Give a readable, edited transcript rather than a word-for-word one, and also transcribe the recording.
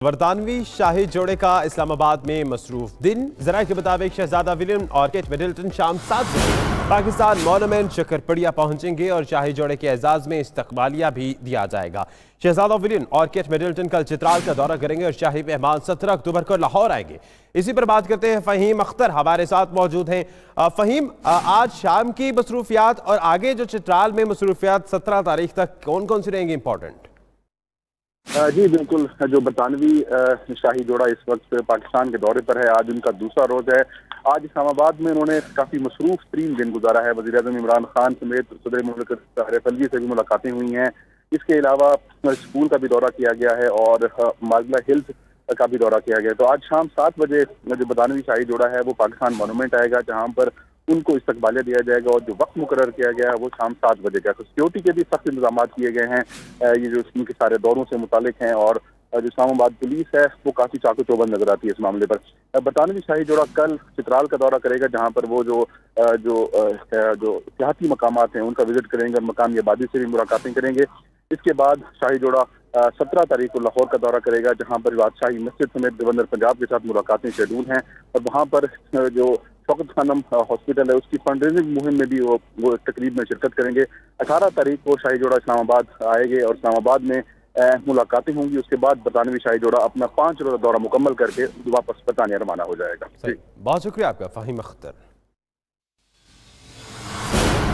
बरतानवी शाही जोड़े का इस्लामाबाद में मसरूफ दिन। जरा के मुताबिक शहजादा विलियम और केट मिडल्टन शाम 7 बजे पाकिस्तान मॉन्यूमेंट शक्करपड़िया पहुंचेंगे और शाही जोड़े के एजाज में इस्तकबालिया भी दिया जाएगा। शहजादा विलियम और केट मिडल्टन कल चित्राल का दौरा करेंगे और शाही मेहमान 17 अक्टूबर को लाहौर आएंगे। इसी पर बात करते हैं, फ़हीम अख्तर हमारे साथ मौजूद हैं। फ़हीम, आज शाम की मसरूफियात और आगे जो चित्राल में मसरूफियात 17 तारीख तक कौन कौन सी रहेंगी इंपॉर्टेंट? जी बिल्कुल। जो बरतानवी शाही जोड़ा इस वक्त पाकिस्तान के दौरे पर है, आज उनका दूसरा रोज है। आज इस्लामाबाद में उन्होंने काफी मसरूफ तरीन दिन गुजारा है। वज़ीर-ए-आज़म इमरान खान समेत सदर मुमलिकत आरिफ अलवी से भी मुलाकातें हुई हैं। इसके अलावा स्कूल का भी दौरा किया गया है और माजला हिल्स का भी दौरा किया गया है। तो आज शाम 7 बजे जो बरतानवी शाही जोड़ा है वो पाकिस्तान मॉन्यूमेंट आएगा, जहाँ पर उनको इस्तकबालिया दिया जाएगा और जो वक्त मुकर्रर किया गया है वो शाम 7 बजे का। तो सिक्योरिटी के भी सख्त इंतजाम किए गए हैं। ये जो उनके सारे दौरों से मुतालिक हैं और जो इस्लामाबाद पुलिस है वो काफी चाकू चौबंद नजर आती है इस मामले पर। बरतानवी शाही जोड़ा कल चित्राल का दौरा करेगा, जहाँ पर वो जो सियाहती मकामात हैं उनका विजिट करेंगे और मकामी आबादी से भी मुलाकातें करेंगे। इसके बाद शाही जोड़ा 17 तारीख को लाहौर का दौरा करेगा, जहाँ पर बादशाही मस्जिद समेत गवर्नर पंजाब के साथ मुलाकातें शेड्यूल हैं और वहाँ पर जो शौकत खानम हॉस्पिटल है उसकी फंड रेजिंग मुहिम में भी वो तकरीब में शिरकत करेंगे। 18 तारीख को शाही जोड़ा इस्लामाबाद आएंगे और इस्लामाबाद में मुलाकातें होंगी। उसके बाद बरतानवी शाही जोड़ा अपना 5 रोज़ा दौरा मुकम्मल करके वापस बरतानिया रवाना हो जाएगा। बहुत शुक्रिया आपका फ़हीम अख्तर।